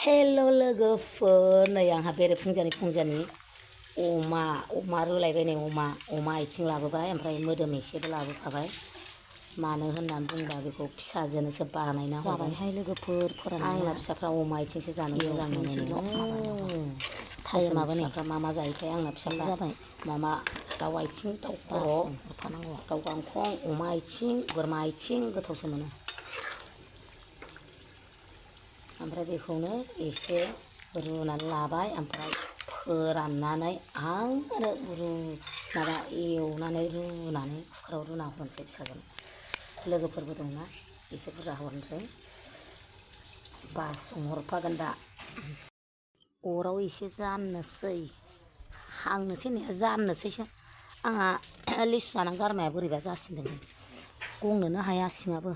हेल' लोगोफोर, नै आंहा बेरे फुंजानि अमा रुलायबाय नै अमा आथिं लाबोबाय, ओमफ्राय मोदोम एसेबो लाबोखाबाय। मानो होननानै बुंबा बेखौ फिसाजोनोसो बानायना हरबायहाय लोगोफोर। आंना फिसाफ्रा अमा आथिंसो जानो मोजां मोनो। थायो माबा फिसाफ्रा मा जायोथाय आंना फिसाफ्रा जाबाय मामा दाउ आथिं, दाउ खर', दाउ गांखं, अमा आथिं, बोरमा आथिं गोथावसो मोनो। ओमफ्राय बेखौनो एसे रुनानै लाबाय, ओमफ्राय फोराननानै आरो एवनानै रुनानै कुकाराव रुना हरनोसै फिसाजों। लोगोफोरबो दंना, एसे बुरजा हरनोसै। बासजों हरफागोन दा। अराव एसे जाननोसै, हांनोसै ने जाननोसैसो। आंहा लिसु जानानै गारमाया बोरैबा जासिनदों, गंनोनो हाया सिङाबो।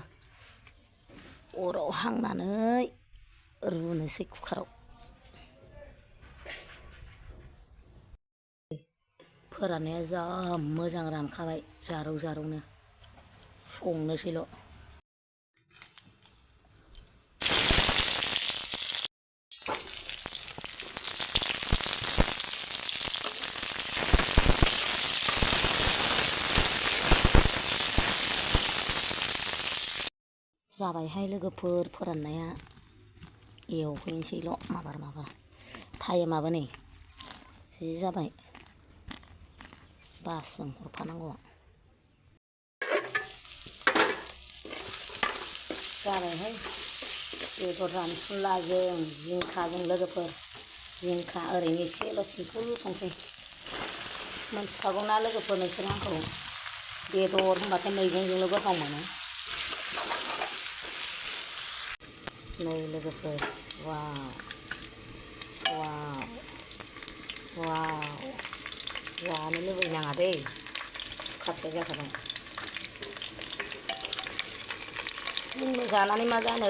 अराव हांनानै रुनोसै कुकाराव। फोराननाया जा मोजां रानखाबाय, जारौ-जारौनो। संनोसैल'। जाबायहाय लोगोफोर फोराननाया, एवहैनोसैल' माबार टाइमाबो नै जि जाबाय। बासजों हरफानांगौ जाबायहाय। बेदर रानफुनलाजों जिंखाजों लोगोफोर, जिंखा ओरैनो एसेल' सिम्पोल संसै। मोनथिखागौना लोगोफोर नोंसोर आंखौ, बेदर होनबाथाय मैगंजोंल' गोथाव मोनो। नै लोगोफोर, वाव जानो लुबैनाङा दै, खाथिया जाखाबाय। जोंनो जानानै मा जानो,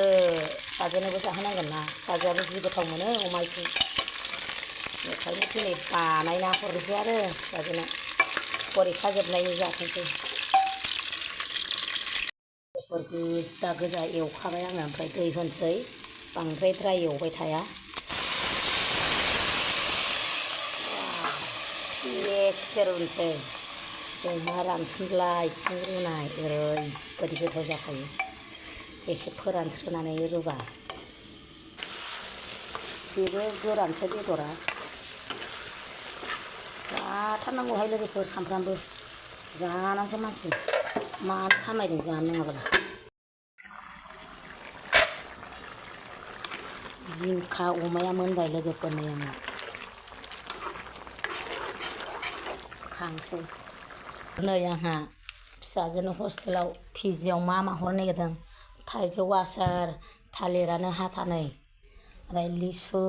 फिसाजोनोबो जाहोनांगोन ना, फिसाजोआबो जि गोथाव मोनो अमा आथिं। बेखायनो दिनै बानायना हरनोसै आरो फिसाजोनो, फरिखा जोबनायनि जाथोंसै। गोजा एवखाबाय आङो, ओमफ्राय दै होनोसै, बांद्रायद्राय एवबाय थाया। थिगसे रुनोसै। अमा रानफुनला आथिं रुनाय ओरैबायदि गोथाव जाखायो, एसे फोरानस्रोनानै रुबा। बेबो गोरानसो बेदरा। जाथारनांगौहाय लोगोफोर, सामफ्रामबो जानानैसो मानसि मानो खामायदों जानो नङाबालाय। जिंखा अमाया मोनबाय लोगोफोर, नै आंना खांसै। नै आंहा फिसाजोनो हस्टेलाव पिजिआव मा हरनो नागिरदों, थाइजौ आसार, थालिरानो हाथानै, ओमफ्राय लिसु,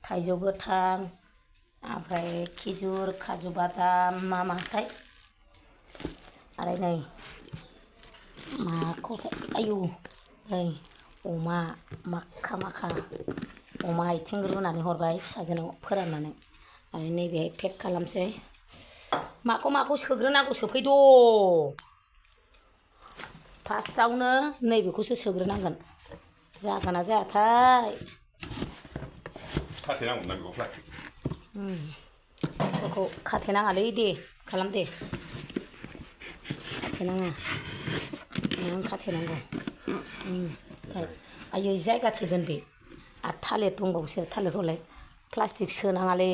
थाइजौ गोथां, ओमफ्राय खिजुर, काजु बादाम माथाय, आरो नै आयु नै अमा माखा अमा आथिं रुनानै हरबाय फिसाजोनाव फोराननानै। आरो नैबेहाय पेक खालामसै। माखौ सोग्रोनांगौ सोफैद'। फार्स्टआवनो नैबेखौसो सोग्रोनांगोन, जागोन ना जायाथाय। खाथेनांगौना बेखौ प्लास्टिक? बेखौ खाथेनाङालै दे, खालाम दे। खाथेनाङा, नों खाथेनांगौ। आयै जायगा थोगोन बे, आरो थालिर दंबावोसो, थालिरखौलाय प्लास्टिक सोनाङालै।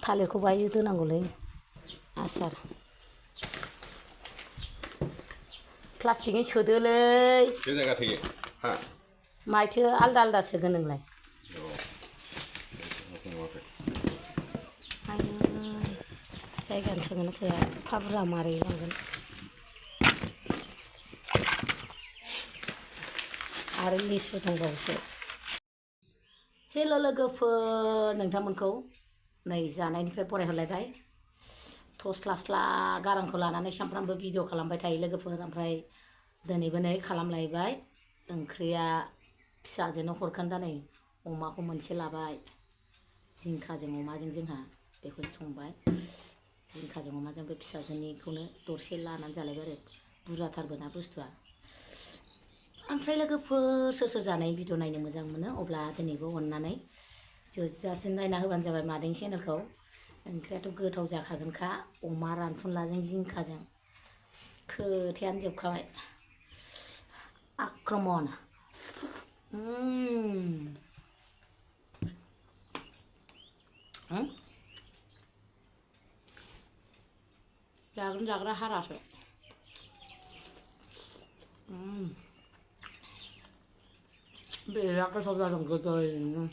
थालिरखौ बाहाय दोनांगौलै, आसार। प्लास्टिकनि सोदोलै। बे जायगा थैयो हा? माथो आलदा सोगोन नोंलाय? आयु जायगानो थोगोन ना थोआ, एफा बुरजा मारै लांगोन। आरो लिसु दंबावोसो। हेल' लोगोफोर, नोंथांमोनखौ नै जानायनिफ्राय बरायहरलायबाय। थस्ला गारांखौ लानानै सामफ्रामबो भिडिअ खालामबाय थायो लोगोफोर, ओमफ्राय दिनैबो नै खालामलायबाय। ओंख्रिया फिसाजोनो हरखोन्दा नै अमाखौ मोनसे लाबाय, जिंखाजों अमाजों जोंहा बेखौ संबाय। जिंखाजों अमाजों बे फिसाजोनिखौनो दरसे लानानै जालायबाय आरो, बुरजाथारबो ना बुस्थुआ। ओमफ्राय लोगोफोर सोर सोर जानाय भिडिअ नायनो मोजां मोनो अब्ला दिनैबो अननानै जोबजासिम नायना होबानो जाबाय मादैनि चेनेलखौ। ओंख्रियाथ' गोथाव जाखागोनखा अमा रानफुनलाजों जिंखाजों खोथायानो जोबखाबाय। आक्रमण जाग्रा जाग्रा हारासो बिराद गोथाव जादों गोदैनो।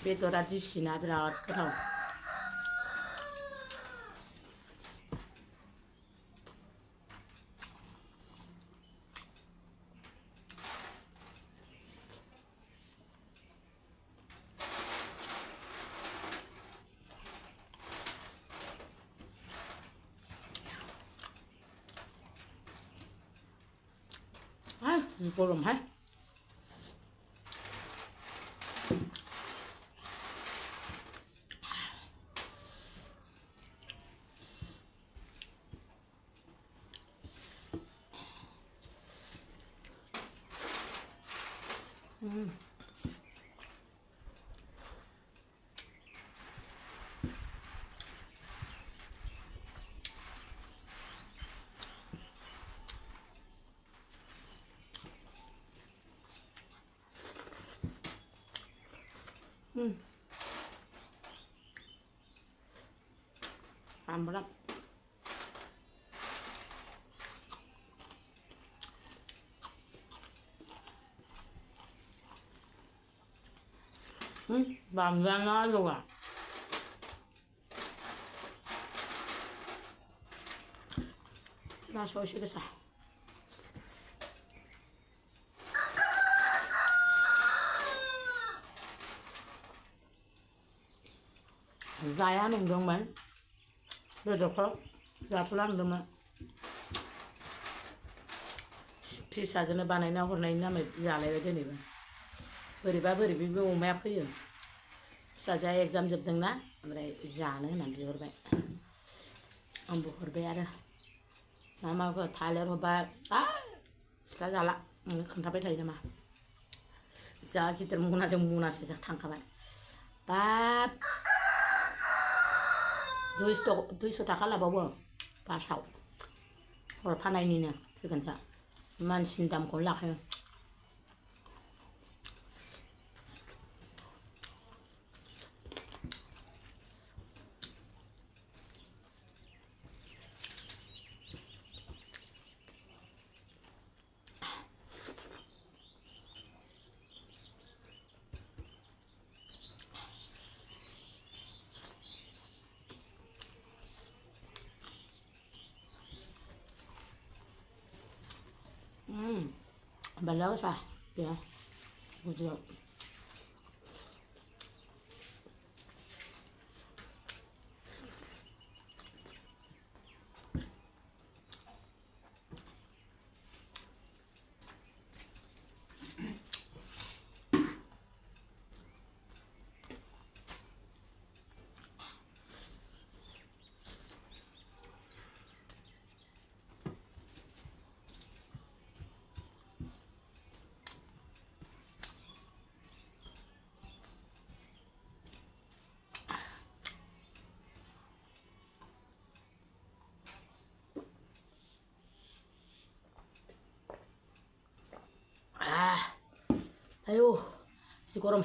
बेदरा दिसिना बिराद गोथाव। गरमहाय। Ambrap. Bangga juga. Nah, so sih sah. Saya nungguin बेदरखौ जाफुलांदोंमोन फिसाजोंनो बानायना हरनायनि नामै जालायबाय दिनैबो बोरैबा बोरैबिबो अमाया फैयो फिसाजोआ एग्जाम जोबदोंना ओमफ्राय जानो होननानै बिहरबाय आंबो हरबाय आरो मा थालिर हरबाय फिथा जाला खोन्थाबाय थायो नामा जा गिदिर मनाजों मनासे थांखाबाय बाब 200 थाखा लाबावो बासाव हरफानायनिनो फैगोनसो मानसिनि दामखौनो लाखायो Balau sah ya bujuk ayo si gurem